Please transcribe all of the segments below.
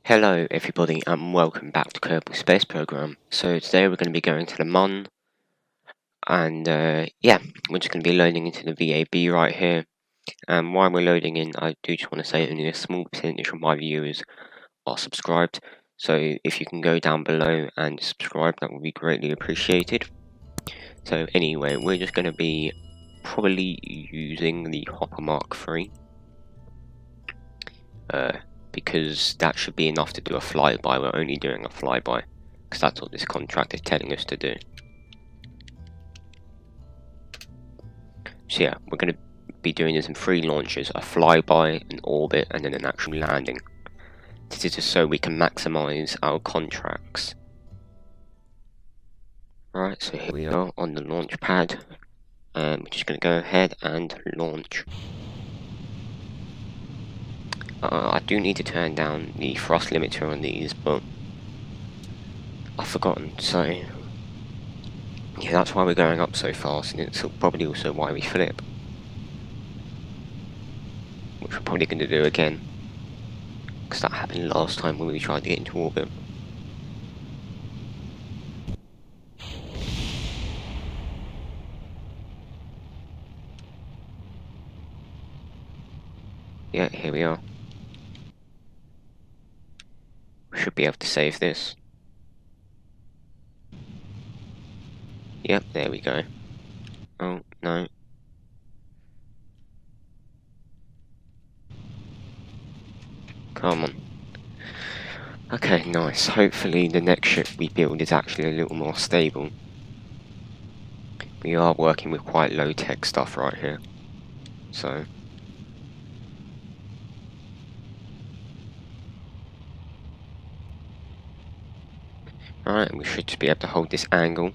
Hello everybody and welcome back to Kerbal Space Program. So today we're going to be going to the Mon and yeah, we're just going to be loading into the VAB right here. And while we're loading in, I do just want to say only a small percentage of my viewers are subscribed. So if you can go down below and subscribe, that would be greatly appreciated. So anyway, we're just going to be probably using the Hopper Mark III. Because that should be enough to do a flyby. We're only doing a flyby because that's what this contract is telling us to do. So yeah, we're going to be doing this in 3 launches: a flyby, an orbit, and then an actual landing. This is just so we can maximize our contracts. Right, so here we are on the launch pad, and we're just going to go ahead and launch. I do need to turn down the thrust limiter on these, but I've forgotten, so yeah, that's why we're going up so fast, and it's probably also why we flip. Which we're probably going to do again, because that happened last time when we tried to get into orbit. Yeah, here we are. We should be able to save this. Yep, there we go. Oh, no. Come on. Okay, nice. Hopefully the next ship we build is actually a little more stable. We are working with quite low-tech stuff right here. So alright, we should just be able to hold this angle.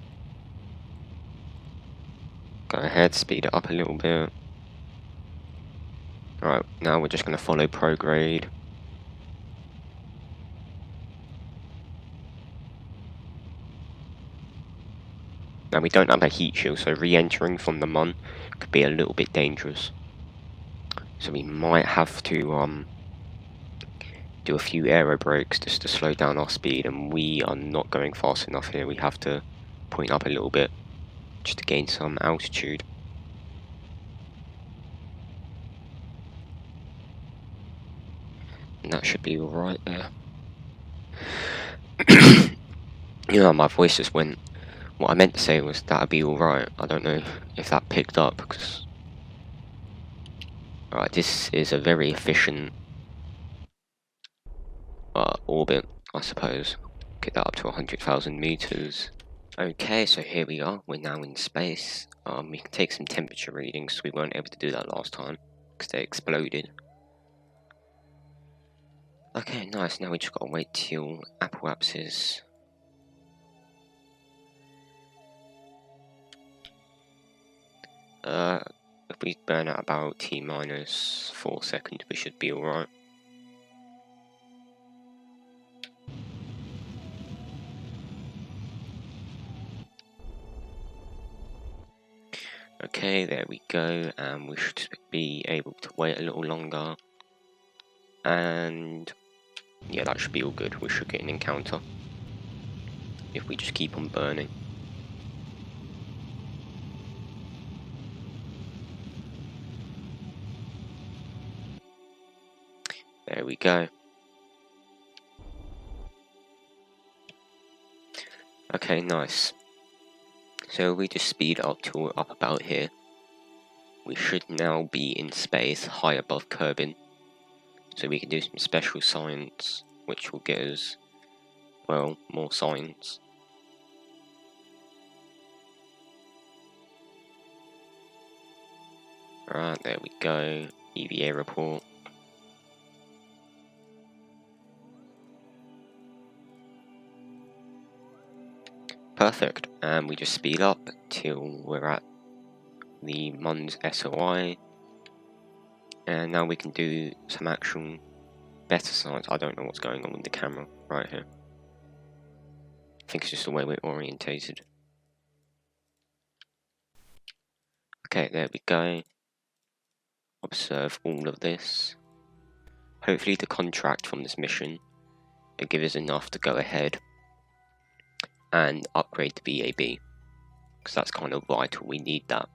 Go ahead, speed it up a little bit. Alright, now we're just going to follow prograde. Now we don't have a heat shield, so re-entering from the Mon could be a little bit dangerous. So we might have to do a few aero brakes just to slow down our speed, and we are not going fast enough here. We have to point up a little bit just to gain some altitude. And that should be alright there. You know, my voice just went. What I meant to say was that'd be alright. I don't know if that picked up, because alright, this is a very efficient orbit, I suppose. Get that up to 100,000 meters. Okay, so here we are. We're now in space. We can take some temperature readings. We weren't able to do that last time because they exploded. Okay, nice. Now we just gotta wait till Apple Apps is. If we burn at about T-minus 4 seconds, we should be alright. Okay, there we go, and we should be able to wait a little longer. And yeah, that should be all good. We should get an encounter if we just keep on burning. There we go. Okay, nice. So we just speed up till we're up about here. We should now be in space, high above Kerbin. So we can do some special science, which will get us, well, more science. Alright, there we go. EVA report. Perfect. And we just speed up till we're at the Mons SOI. And now we can do some actual better science. I don't know what's going on with the camera right here. I think it's just the way we're orientated. Okay, there we go. Observe all of this. Hopefully the contract from this mission give us enough to go ahead and upgrade the VAB, because that's kind of vital. We need that.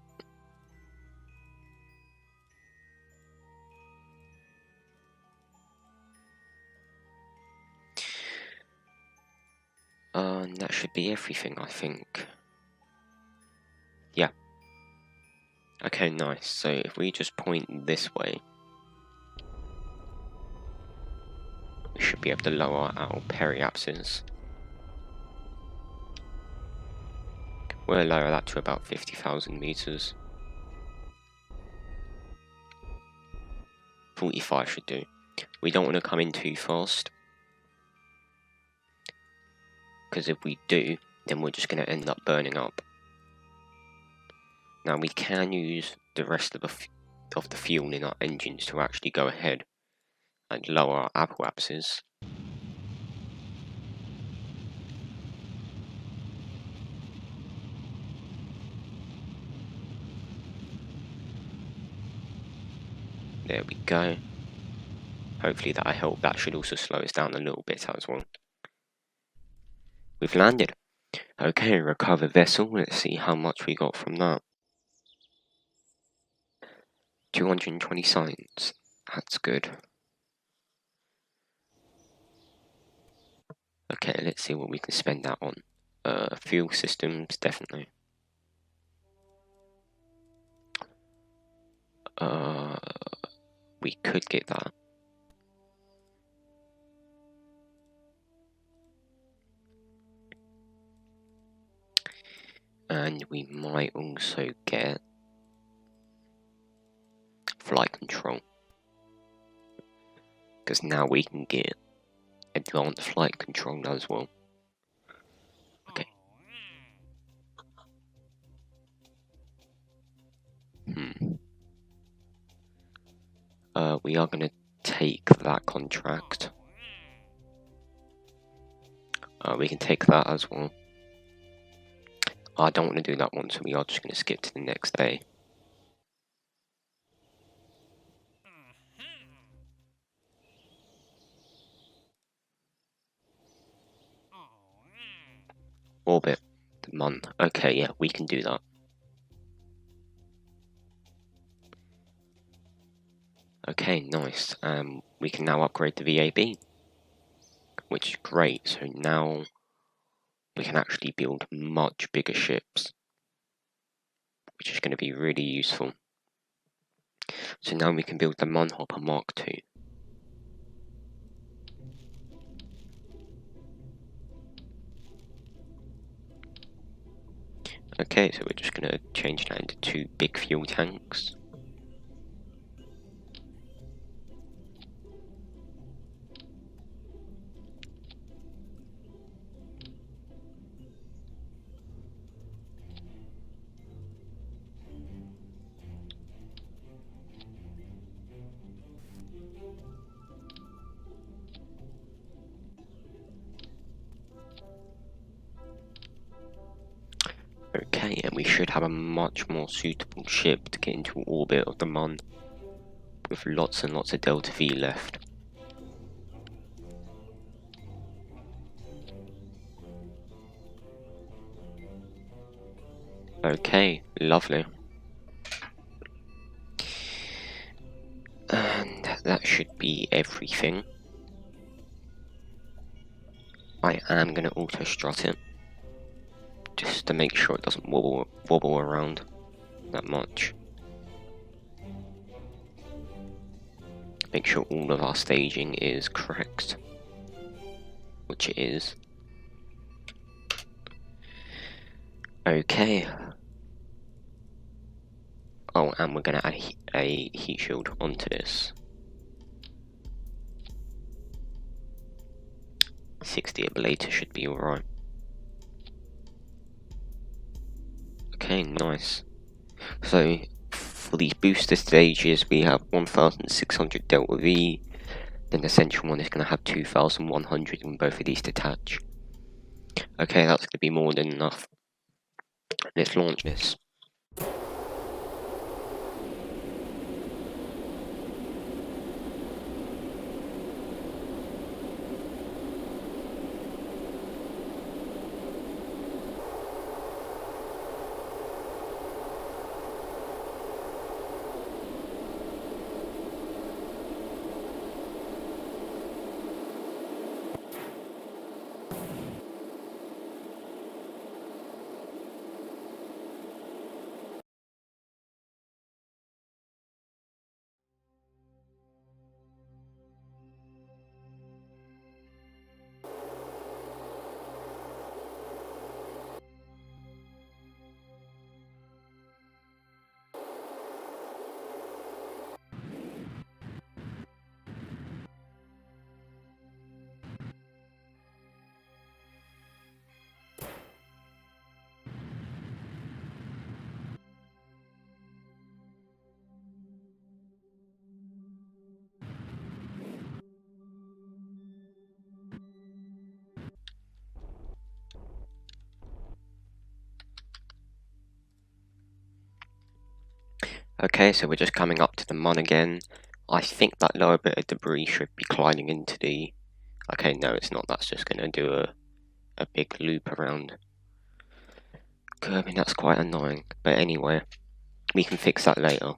And that should be everything, I think. Yeah. Okay, nice. So if we just point this way, we should be able to lower our periapses. We'll lower that to about 50,000 meters. 45 should do. We don't want to come in too fast, because if we do, then we're just going to end up burning up. Now we can use the rest of the fuel in our engines to actually go ahead and lower our apoapses. There we go. Hopefully that'll help. That should also slow us down a little bit as well. We've landed. Okay, recover vessel. Let's see how much we got from that. 220 signs. That's good. Okay, let's see what we can spend that on. Fuel systems, definitely. We could get that. And we might also get flight control, because now we can get advanced flight control as well. Okay. We are going to take that contract. We can take that as well. I don't want to do that one, so we are just going to skip to the next day. Orbit the month. Okay, yeah, we can do that. Okay, nice. We can now upgrade the VAB, which is great. So now we can actually build much bigger ships, which is going to be really useful. So now we can build the Munhopper Mark II. Okay, so we're just going to change that into 2 big fuel tanks. Okay, and we should have a much more suitable ship to get into orbit of the Mun, with lots and lots of Delta V left. Okay, lovely. And that should be everything. I am going to auto strut it, just to make sure it doesn't wobble around that much. Make sure all of our staging is correct, which it is. Okay. Oh, and we're going to add a heat shield onto this. 60 ablator should be alright. Okay, nice. So for these booster stages we have 1600 Delta V, then the central one is going to have 2100 when both of these detach. Okay, that's going to be more than enough. Let's launch this. Okay, so we're just coming up to the Mun again. I think that lower bit of debris should be colliding into the... Okay, no, it's not. That's just going to do a big loop around. I mean, that's quite annoying. But anyway, we can fix that later.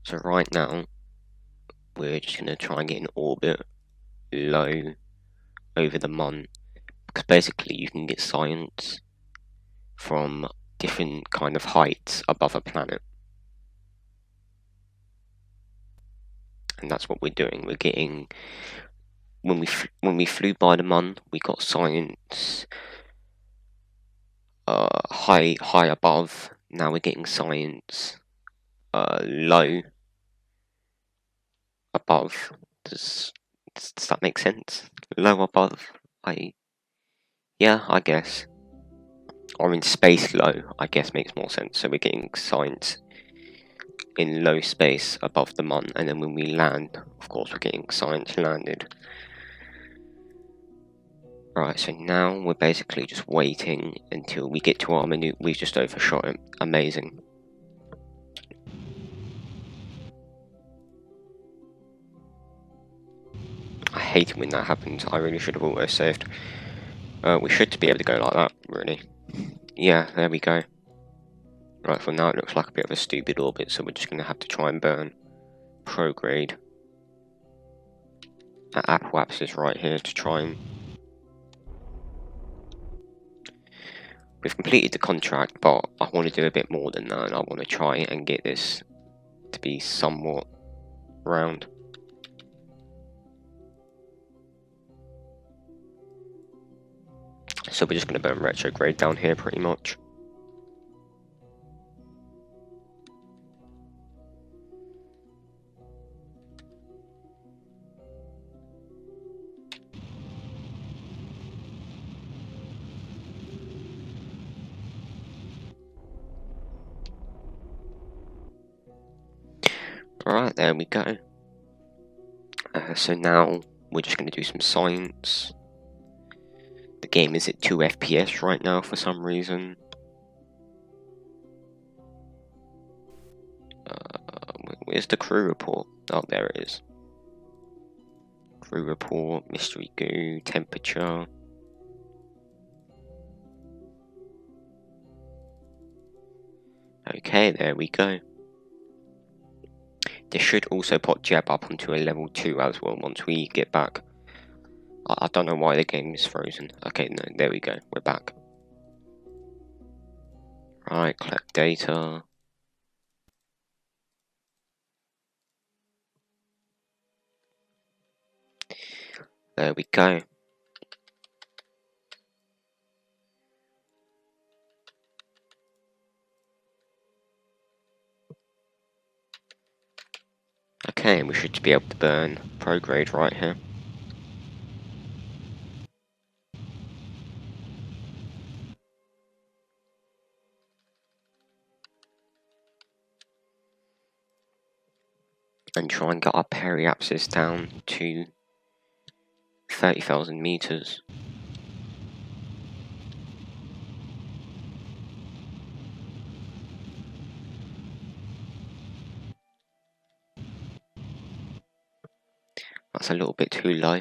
So right now, we're just going to try and get an orbit low over the Mun. Because basically you can get science from different kind of heights above a planet. And that's what we're doing. We're getting... When we flew by the Mun, we got science high above. Now we're getting science low above. Does that make sense? Low above? Yeah, I guess. Or in space low, I guess makes more sense. So we're getting science in low space above the Mun, and then when we land, of course, we're getting science landed. Right, so now we're basically just waiting until we get to our minute. We've just overshot it. Amazing. I hate it when that happens. I really should have auto-saved. We should be able to go like that, really. Yeah, there we go. Right, for now it looks like a bit of a stupid orbit, so we're just going to have to try and burn prograde at apoapsis right here to try and... We've completed the contract, but I want to do a bit more than that, and I want to try and get this to be somewhat round. So we're just going to burn retrograde down here pretty much. Alright, there we go. So now we're just going to do some science. The game is at 2 FPS right now for some reason. Where's the crew report? Oh, there it is. Crew report, mystery goo, temperature. Okay, there we go. This should also put Jeb up onto a level 2 as well once we get back. I don't know why the game is frozen. Okay, no, there we go. We're back. Right, collect data. There we go. Okay, we should be able to burn prograde right here. And try and get our periapsis down to 30,000 meters. That's a little bit too low.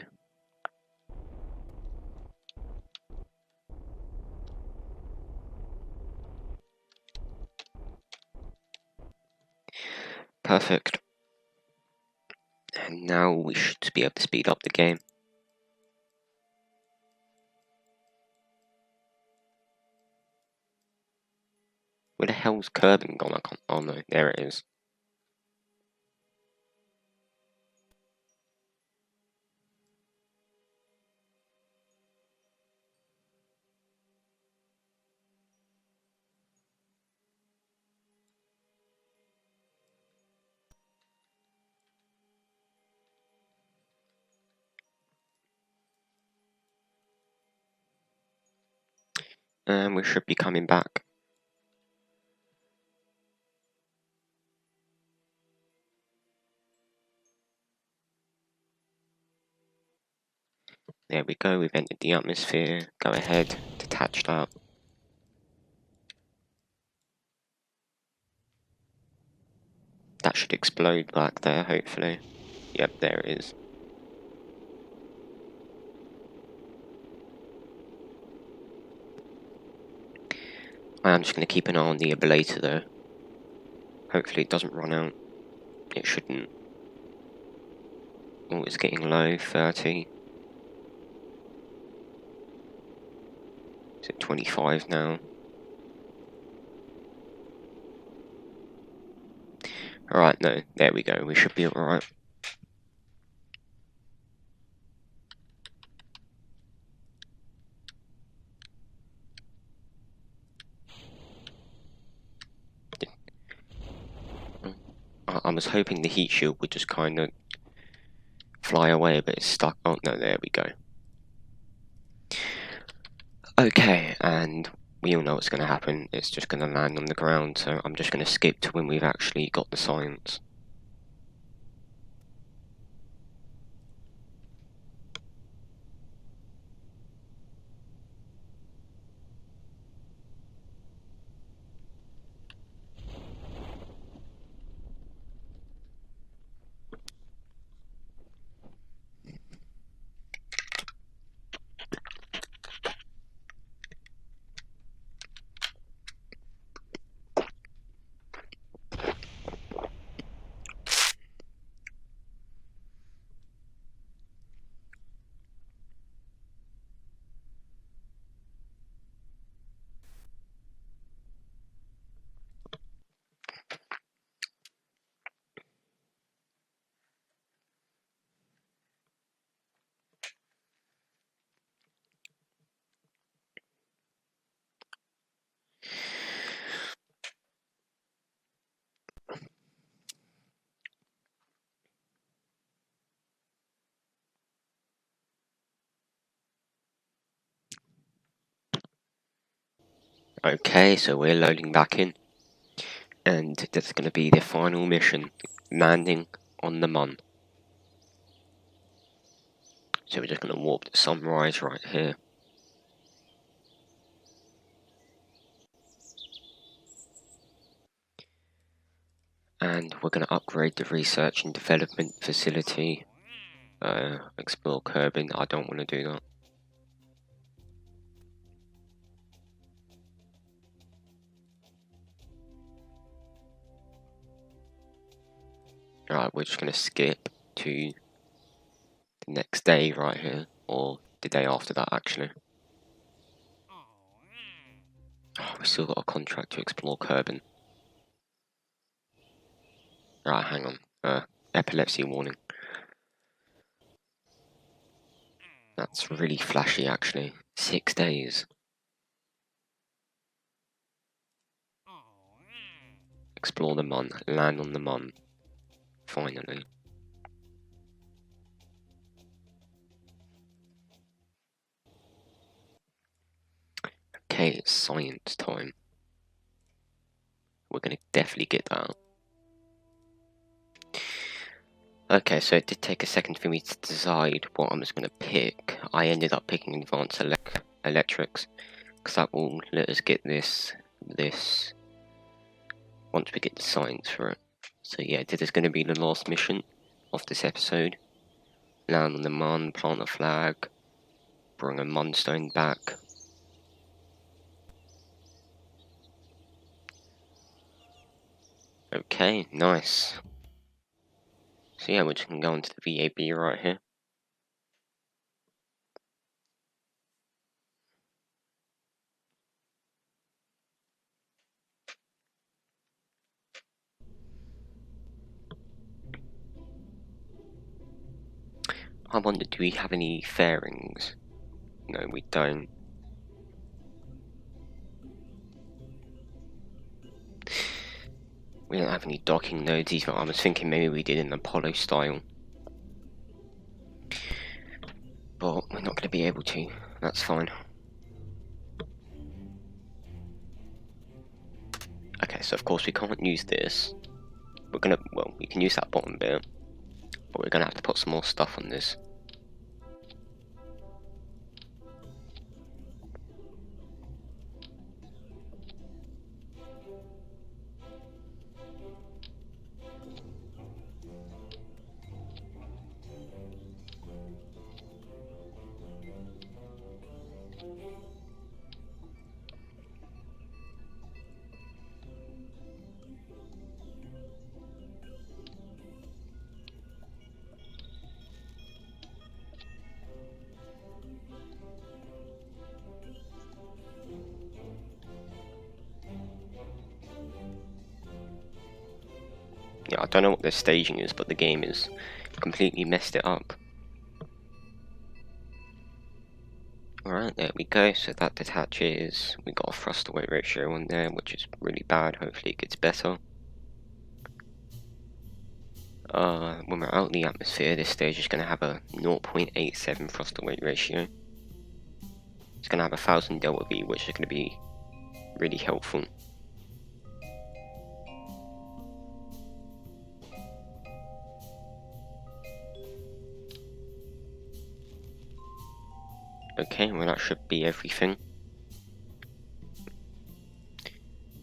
Perfect. And now we should be able to speed up the game. Where the hell's Kerbin gone? I can't... Oh no, there it is. And we should be coming back. There we go, we've entered the atmosphere. Go ahead, detach that. That should explode back there, hopefully. Yep, there it is. I am just going to keep an eye on the ablator though. Hopefully it doesn't run out. It shouldn't. Oh, it's getting low, 30. It's at 25 now. Alright, no, there we go, we should be alright. I was hoping the heat shield would just kind of fly away, but it's stuck. Oh no, there we go. Okay, and we all know what's going to happen. It's just going to land on the ground, so I'm just going to skip to when we've actually got the science. Okay, so we're loading back in, and that's going to be the final mission, landing on the Mun. So we're just going to warp to sunrise right here. And we're going to upgrade the research and development facility. Explore Kerbin, I don't want to do that. Alright, we're just going to skip to the next day right here, or the day after that actually. Oh, we still got a contract to explore Kerbin. Right, hang on. Epilepsy warning. That's really flashy actually. 6 days. Explore the Mun, land on the Mun. Finally. Okay, it's science time. We're gonna definitely get that. Okay, so it did take a second for me to decide what I was gonna pick. I ended up picking advanced electrics, because that will let us get this once we get the science for it. So yeah, this is gonna be the last mission of this episode. Land on the Mun, plant a flag, bring a Munstone back. Okay, nice. So yeah, we're just gonna go into the VAB right here. I wonder, do we have any fairings? No, we don't. We don't have any docking nodes either. I was thinking maybe we did in Apollo style. But we're not going to be able to. That's fine. Okay, so of course we can't use this. We're gonna, well, we can use that bottom bit. But we're gonna have to put some more stuff on this. I don't know what their staging is, but the game is completely messed it up. Alright, there we go. So that detaches. We got a thrust to weight ratio on there, which is really bad. Hopefully it gets better. When we're out in the atmosphere, this stage is going to have a 0.87 thrust to weight ratio. It's going to have 1000 delta V, which is going to be really helpful. Okay, well that should be everything.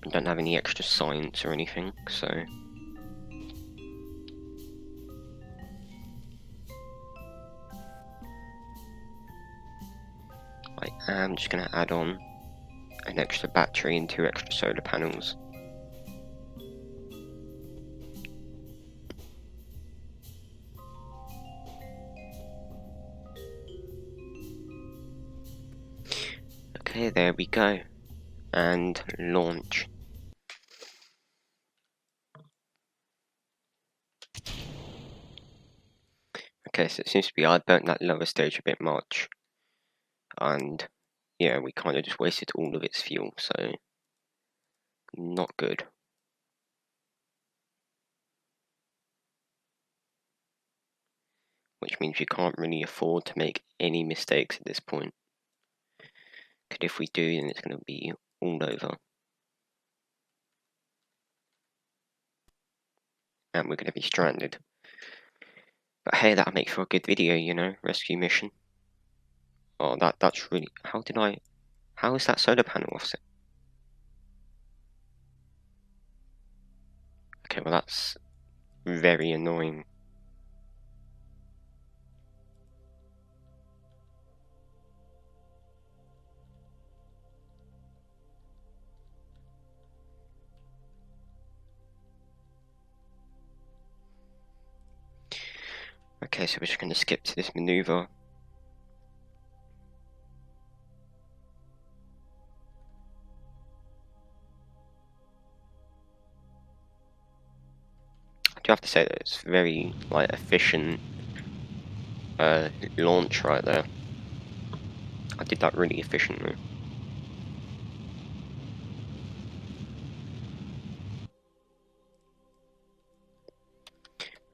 We don't have any extra science or anything, so... I am just going to add on an extra battery and 2 extra solar panels. Okay, there we go. And launch. Okay, so it seems to be I burnt that lower stage a bit much. And yeah, we kind of just wasted all of its fuel, so not good. Which means we can't really afford to make any mistakes at this point. Because if we do, then it's going to be all over. And we're going to be stranded. But hey, that'll make for a good video, you know, rescue mission. Oh, that's really... How is that solar panel offset? Okay, well that's very annoying. Okay, so we're just going to skip to this maneuver. I do have to say that it's very efficient launch right there. I did that really efficiently.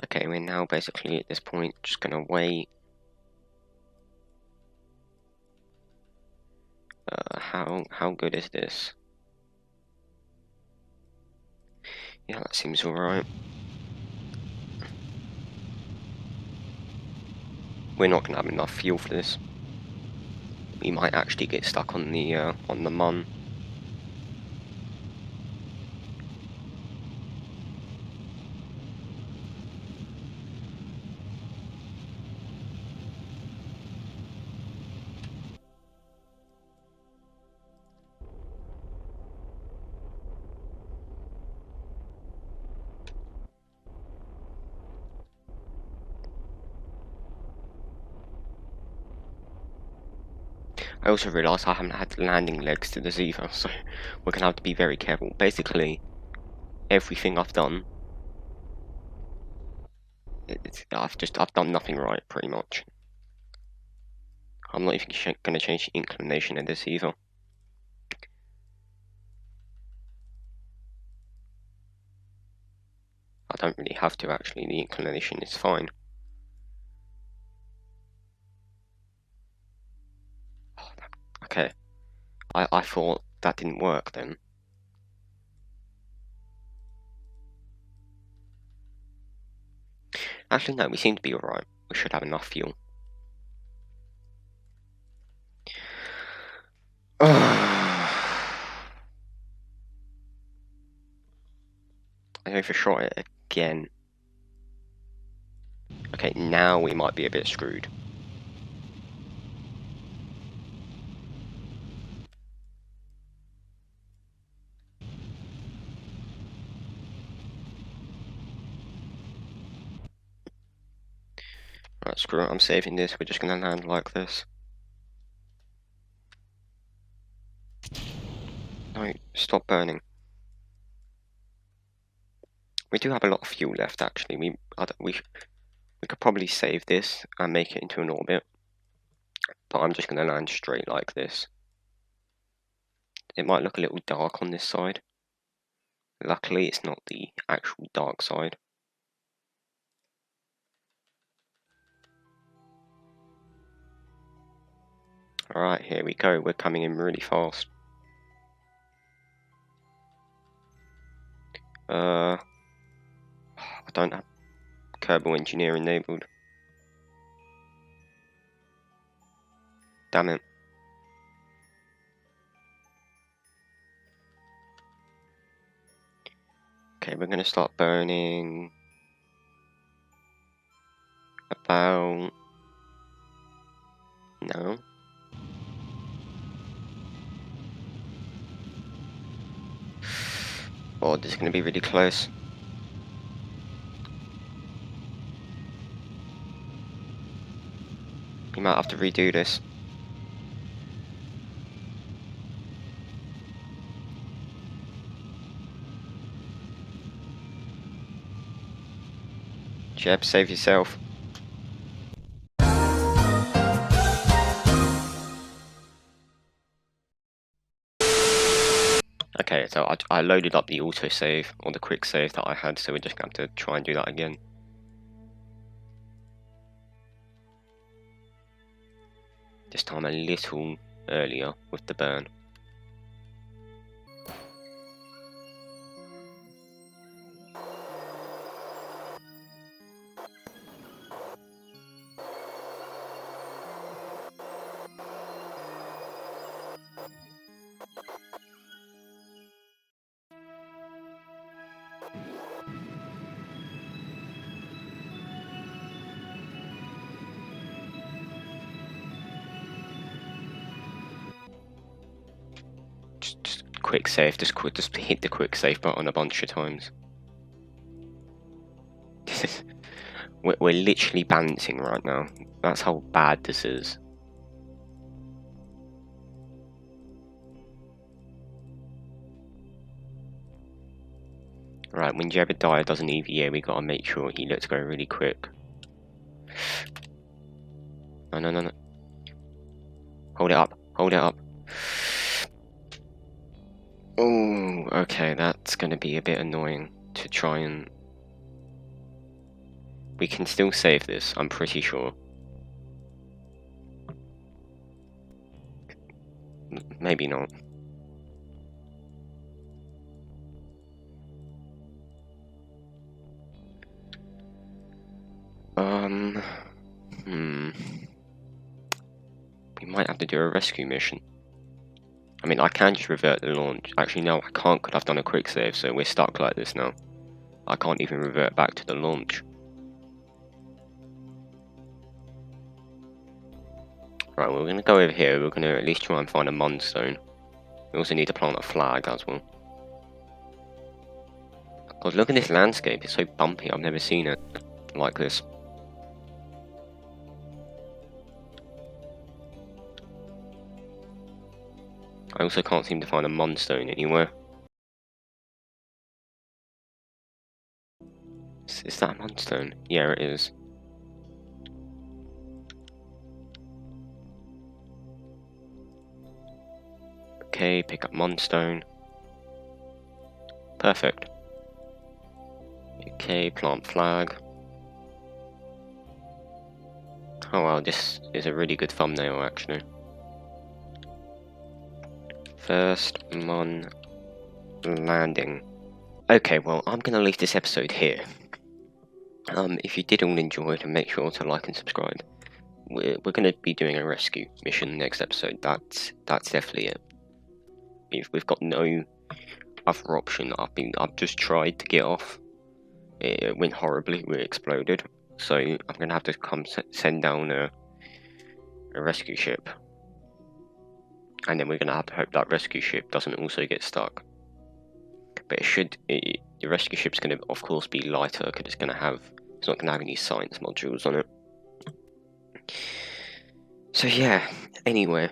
Okay, we're now basically at this point just gonna wait. How good is this? Yeah, that seems alright. We're not gonna have enough fuel for this. We might actually get stuck on the Mun. I also realised I haven't had landing legs to this either, so we're gonna have to be very careful. Basically, everything I've done, I've done nothing right, pretty much. I'm not even gonna change the inclination of this either. I don't really have to actually, the inclination is fine. Okay, I thought that didn't work then. Actually no, we seem to be alright. We should have enough fuel. I overshot it again. Okay, now we might be a bit screwed. Right, screw it, I'm saving this, we're just gonna land like this. No, stop burning. We do have a lot of fuel left, actually. We could probably save this and make it into an orbit, but I'm just going to land straight like this. It might look a little dark on this side. Luckily, it's not the actual dark side. Alright, here we go. We're coming in really fast. I don't have Kerbal Engineer enabled. Damn it. Okay, we're going to start burning about... No. Oh, this is going to be really close. You might have to redo this. Jeb, save yourself. Okay, so I loaded up the autosave, or the quick save that I had, so we're just going to have to try and do that again. This time a little earlier with the burn. Just quick save, just hit the quick save button a bunch of times. We're literally balancing right now. That's how bad this is. Right, when Jebediah does an EVA, we gotta make sure he lets go really quick. No. Hold it up, hold it up. Oh, okay, that's gonna be a bit annoying to try and... We can still save this, I'm pretty sure. Maybe not. We might have to do a rescue mission. I mean, I can just revert the launch. Actually, no, I can't because I've done a quick save, so we're stuck like this now. I can't even revert back to the launch. Right, we're going to go over here. We're going to at least try and find a Munstone. We also need to plant a flag as well. God, look at this landscape. It's so bumpy. I've never seen it like this. I also can't seem to find a Munstone anywhere. Is that a Munstone? Yeah, it is. Okay, pick up Munstone. Perfect. Okay, plant flag. Oh wow, this is a really good thumbnail actually. First Mun landing. Okay, well, I'm going to leave this episode here. If you did all enjoy it, make sure to like and subscribe. We're going to be doing a rescue mission next episode. That's definitely it. We've got no other option. I've just tried to get off. It went horribly. We exploded. So I'm going to have to send down a rescue ship. And then we're going to have to hope that rescue ship doesn't also get stuck. But the rescue ship's going to, of course, be lighter because it's not going to have any science modules on it. So yeah, anyway,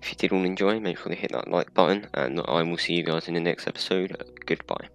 if you did all enjoy, make sure to hit that like button, and I will see you guys in the next episode. Goodbye.